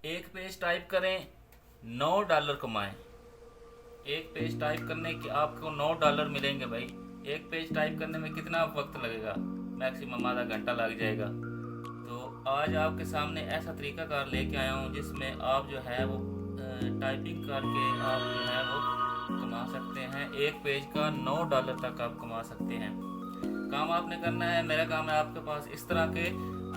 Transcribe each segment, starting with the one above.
एक page type करें, $9 कमाएं। एक पेज टाइप करने के आपको $9 मिलेंगे भाई। एक पेज टाइप करने में कितना वक्त लगेगा? मैक्सिमम आधा घंटा लग जाएगा। तो आज आपके सामने ऐसा तरीकाकार लेके आया हूँ जिसमें आप जो है वो टाइपिंग करके आप जो है वो कमा सकते हैं। एक पेज का $9 तक आप कमा सकते हैं। काम आपने करना है, मेरा काम है आपके पास इस तरह के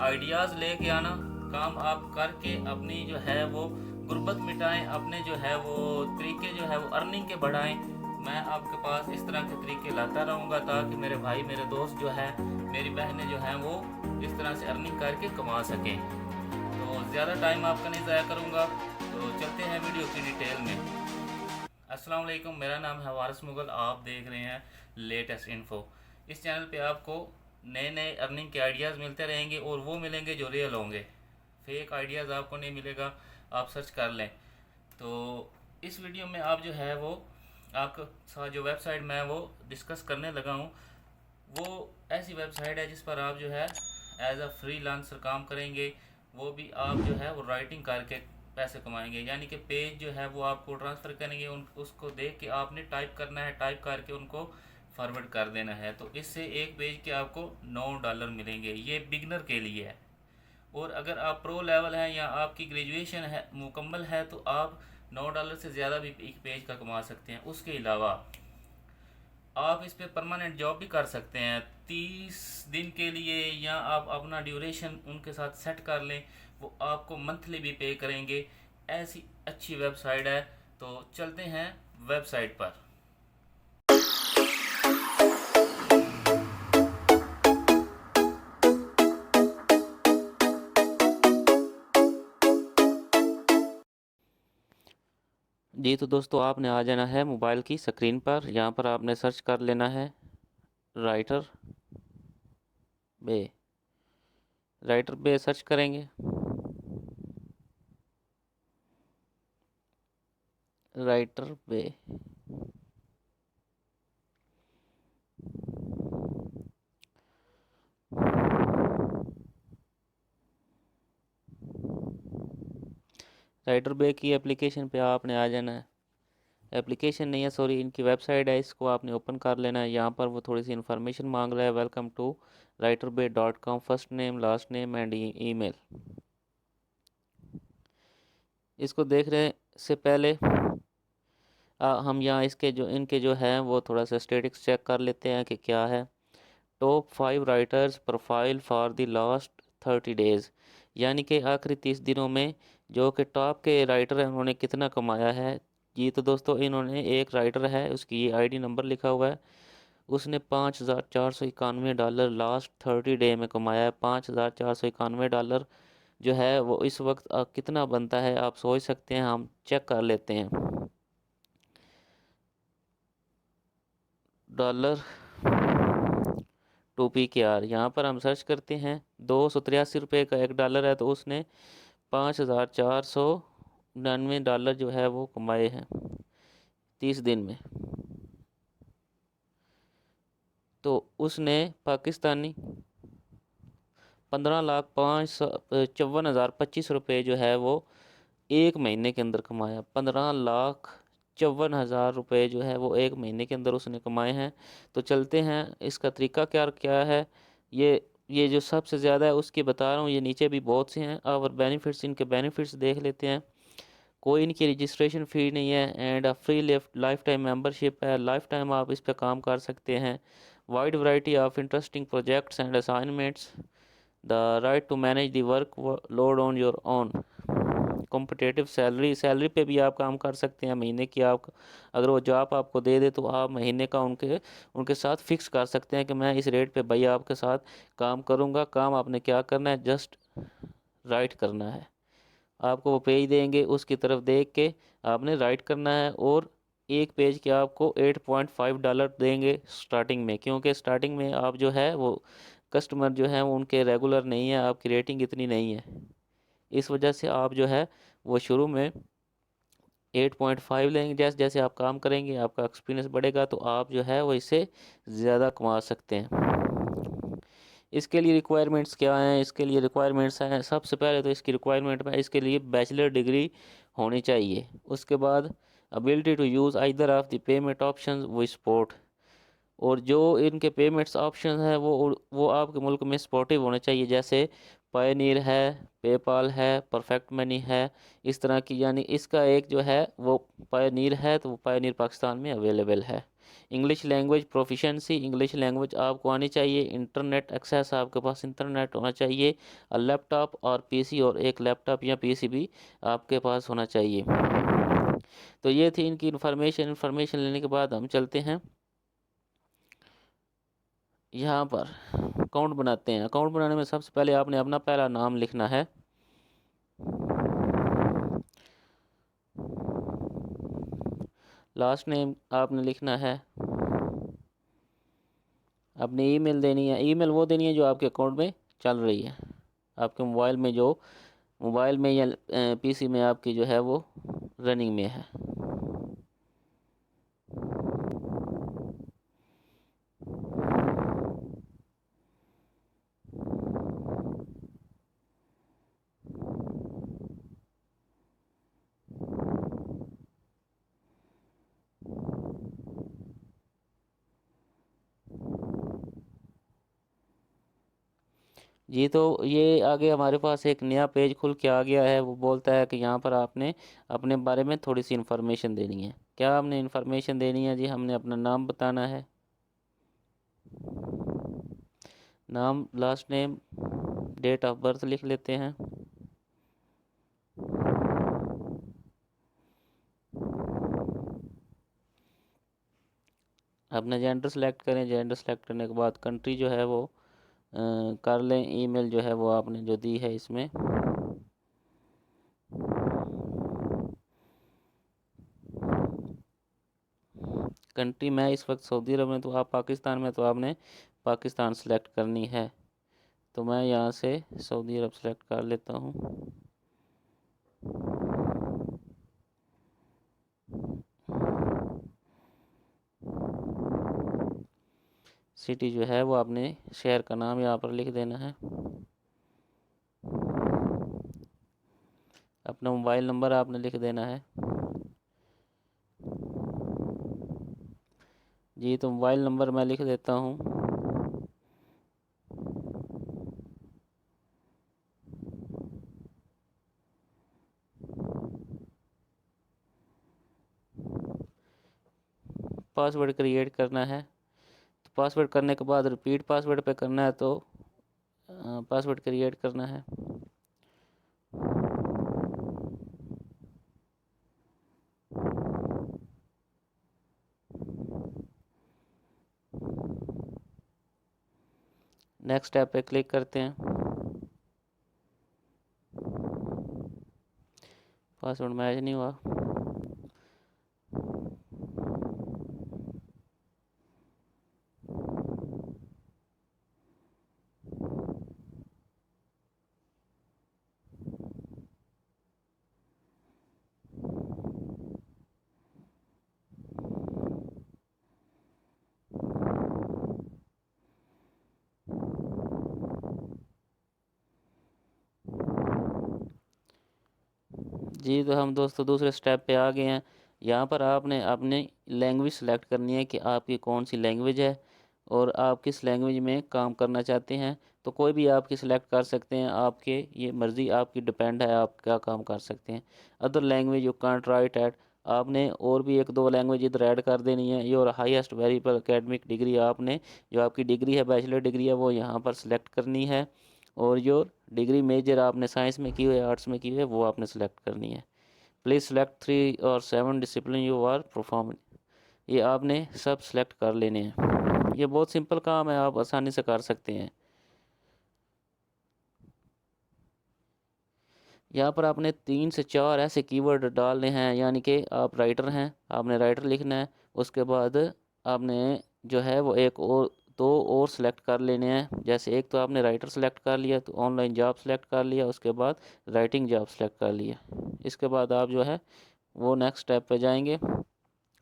आइडियाज़ लेके आना। काम आप करके अपनी जो है वो गुर्बत मिटाएं, अपने जो है वो तरीके जो है वो अर्निंग के बढ़ाएं। मैं आपके पास इस तरह के तरीके लाता रहूँगा ताकि मेरे भाई मेरे दोस्त जो है, मेरी बहनें जो हैं वो इस तरह से अर्निंग करके कमा सकें। तो ज़्यादा टाइम आपका नहीं ज़ाया करूँगा, तो चलते हैं वीडियो की डिटेल में। अस्सलाम वालेकुम, मेरा नाम है वारिस मुगल। आप देख रहे हैं लेटेस्ट इन्फो। इस चैनल पे आपको नए नए अर्निंग के आइडियाज़ मिलते रहेंगे और वो मिलेंगे जो रियल होंगे। फेक आइडियाज़ आपको नहीं मिलेगा, आप सर्च कर लें। तो इस वीडियो में आप जो है वो आपके साथ जो वेबसाइट मैं वो डिस्कस करने लगा हूँ, वो ऐसी वेबसाइट है जिस पर आप जो है एज अ फ्रीलांसर काम करेंगे। वो भी आप जो है वो राइटिंग करके पैसे कमाएंगे, यानी कि पेज जो है वो आपको ट्रांसफ़र करेंगे, उन उसको देख के आपने टाइप करना है, टाइप करके उनको फॉरवर्ड कर देना है। तो इससे एक पेज के आपको $9 मिलेंगे। ये बिगनर के लिए है। और अगर आप प्रो लेवल हैं या आपकी ग्रेजुएशन है मुकम्मल है तो आप $9 से ज़्यादा भी एक पेज का कमा सकते हैं। उसके अलावा आप इस पे परमानेंट जॉब भी कर सकते हैं 30 दिन के लिए, या आप अपना ड्यूरेशन उनके साथ सेट कर लें, वो आपको मंथली भी पे करेंगे। ऐसी अच्छी वेबसाइट है। तो चलते हैं वेबसाइट पर। जी तो दोस्तों, आपने आ जाना है मोबाइल की स्क्रीन पर। यहाँ पर आपने सर्च कर लेना है राइटर बे। राइटर बे सर्च करेंगे। राइटर बे। राइटर बे की एप्लीकेशन पे आपने आ जाना है। एप्लीकेशन नहीं है, सॉरी, इनकी वेबसाइट है। इसको आपने ओपन कर लेना है। यहाँ पर वो थोड़ी सी इन्फॉर्मेशन मांग रहा है। Welcome to writerbay.com, first name, last name and email. इसको देख रहे से पहले हम यहाँ इसके जो इनके जो हैं वो थोड़ा सा स्टेटिक्स चेक कर लेते हैं कि क्या है। Top 5 writers profile for the last 30 days, यानी कि आखिरी 30 दिनों में जो कि टॉप के राइटर हैं उन्होंने कितना कमाया है। जी तो दोस्तों, इन्होंने एक राइटर है, उसकी ये आईडी नंबर लिखा हुआ है। उसने $5,491 लास्ट 30 डे में कमाया है। $5,491 जो है वो इस वक्त कितना बनता है आप सोच सकते हैं। हम चेक कर लेते हैं। डॉलर टू पी के आर, यहाँ पर हम सर्च करते हैं। $283 का $1 है, तो उसने $5,499 जो है वो कमाए हैं 30 दिन में। तो उसने पाकिस्तानी 15,05,54,025 जो है वो एक महीने के अंदर कमाया। 15,54,000 जो है वो एक महीने के अंदर उसने कमाए हैं। तो चलते हैं, इसका तरीका क्या क्या है। ये जो सबसे ज़्यादा है उसकी बता रहा हूँ। ये नीचे भी बहुत से हैं और बेनिफिट्स, इनके बेनिफिट्स देख लेते हैं। कोई इनकी रजिस्ट्रेशन फ़ी नहीं है and free life time membership है। लाइफ टाइम आप इस पर काम कर सकते हैं। Wide variety of interesting projects and assignments, the right to manage the work load on your own, competitive salary, salary पे भी आप काम कर सकते हैं महीने की। आप अगर वो जॉब आपको दे दे तो आप महीने का उनके उनके साथ फिक्स कर सकते हैं कि मैं इस रेट पे भाई आपके साथ काम करूँगा। काम आपने क्या करना है, जस्ट राइट करना है। आपको वो पेज देंगे, उसकी तरफ देख के आपने राइट करना है। और एक पेज के आपको $8.5 देंगे स्टार्टिंग में, क्योंकि स्टार्टिंग में आप जो है वो कस्टमर जो है वो उनके रेगुलर नहीं है, आपकी रेटिंग इतनी नहीं है। इस वजह से आप जो है वो शुरू में 8.5 लेंगे। जैसे जैसे आप काम करेंगे आपका एक्सपीरियंस बढ़ेगा तो आप जो है वो इससे ज़्यादा कमा सकते हैं। इसके लिए रिक्वायरमेंट्स क्या हैं? इसके लिए रिक्वायरमेंट्स हैं, सबसे पहले तो इसकी रिक्वायरमेंट में इसके लिए बैचलर डिग्री होनी चाहिए। उसके बाद ability to use either of the payment options we support, और जो इनके पेमेंट्स ऑप्शन हैं वो आपके मुल्क में सपोर्टिव होने चाहिए, जैसे पायनीर है, पेपाल है, परफेक्ट मनी है, इस तरह की। यानी इसका एक जो है वो पायनीर है, तो वो पायनीर पाकिस्तान में अवेलेबल है। English language proficiency, English language आपको आनी चाहिए। इंटरनेट एक्सेस, आपके पास इंटरनेट होना चाहिए। और लैपटॉप और पीसी, और एक लैपटॉप या पीसी भी आपके पास होना चाहिए। तो ये थी इनकी इन्फॉर्मेशन लेने के बाद हम चलते हैं यहाँ पर अकाउंट बनाते हैं। अकाउंट बनाने में सबसे पहले आपने अपना पहला नाम लिखना है। लास्ट नेम आपने लिखना है। अपनी ईमेल देनी है। ईमेल वो देनी है जो आपके अकाउंट में चल रही है, आपके मोबाइल में, जो मोबाइल में या पीसी में आपकी जो है वो रनिंग में है। जी, तो ये आगे हमारे पास एक नया पेज खुल के आ गया है। वो बोलता है कि यहाँ पर आपने अपने बारे में थोड़ी सी इन्फॉर्मेशन देनी है। क्या हमने इन्फॉर्मेशन देनी है जी? हमने अपना नाम बताना है, नाम, last name, date of birth लिख लेते हैं। अपना जेंडर सेलेक्ट करें। जेंडर सेलेक्ट करने के बाद कंट्री जो है वो कर लें। ईमेल जो है वो आपने जो दी है इसमें कंट्री, मैं इस वक्त सऊदी अरब में, तो आप पाकिस्तान में, तो आपने पाकिस्तान सेलेक्ट करनी है। तो मैं यहाँ से सऊदी अरब सेलेक्ट कर लेता हूँ। सिटी जो है वो आपने शहर का नाम यहाँ पर लिख देना है। अपना मोबाइल नंबर आपने लिख देना है। जी, तो मोबाइल नंबर मैं लिख देता हूँ। पासवर्ड क्रिएट करना है। तो पासवर्ड करने के बाद रिपीट पासवर्ड पे करना है, तो पासवर्ड क्रिएट करना है। नेक्स्ट स्टेप पे क्लिक करते हैं। पासवर्ड मैच नहीं हुआ। जी, तो हम दोस्तों दूसरे स्टेप पे आ गए हैं। यहाँ पर आपने अपनी लैंग्वेज सेलेक्ट करनी है कि आपकी कौन सी लैंग्वेज है और आप किस लैंग्वेज में काम करना चाहते हैं। तो कोई भी आपकी सिलेक्ट कर सकते हैं, आपके ये मर्ज़ी आपकी डिपेंड है, आप क्या काम कर सकते हैं। Other language you can't write at, आपने और भी एक दो लैंग्वेज इधर ऐड कर देनी है। Your highest variable academic degree, आपने जो आपकी डिग्री है, बैचलर डिग्री है, वो यहाँ पर सिलेक्ट करनी है। और योर डिग्री मेजर आपने साइंस में की हुई है, आर्ट्स में की हुई है, वो आपने सेलेक्ट करनी है। प्लीज़ सेलेक्ट 3 और 7 डिसिप्लिन यू आर परफॉर्मिंग, ये आपने सब सेलेक्ट कर लेने हैं। ये बहुत सिंपल काम है, आप आसानी से कर सकते हैं। यहाँ पर आपने 3 से 4 ऐसे कीवर्ड डालने हैं, यानी कि आप राइटर हैं, आपने राइटर लिखना है। उसके बाद आपने जो है वो एक और दो और सेलेक्ट कर लेने हैं। जैसे एक तो आपने राइटर सेलेक्ट कर लिया, तो ऑनलाइन जॉब सेलेक्ट कर लिया, उसके बाद राइटिंग जॉब सेलेक्ट कर लिया। इसके बाद आप जो है वो नेक्स्ट स्टेप पे जाएंगे।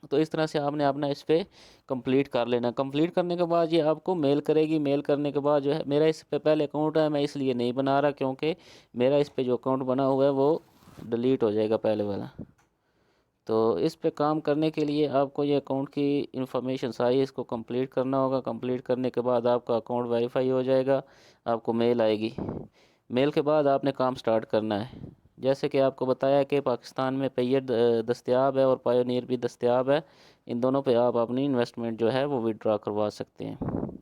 तो तो इस तरह से आपने अपना इस पर कंप्लीट कर लेना। कंप्लीट करने के बाद ये आपको मेल करेगी। मेल करने के बाद जो है, मेरा इस पे पहले अकाउंट है, मैं इसलिए नहीं बना रहा क्योंकि मेरा इस पे जो अकाउंट बना हुआ है वो डिलीट हो जाएगा पहले वाला। तो इस पे काम करने के लिए आपको ये अकाउंट की इंफॉर्मेशन सारी इसको कंप्लीट करना होगा। कंप्लीट करने के बाद आपका अकाउंट वेरीफाई हो जाएगा, आपको मेल आएगी। मेल के बाद आपने काम स्टार्ट करना है। जैसे कि आपको बताया कि पाकिस्तान में पेयर दस्तयाब है और पायोनियर भी दस्तयाब है। इन दोनों पे आप अपनी इन्वेस्टमेंट जो है वो विड्रॉ करवा सकते हैं।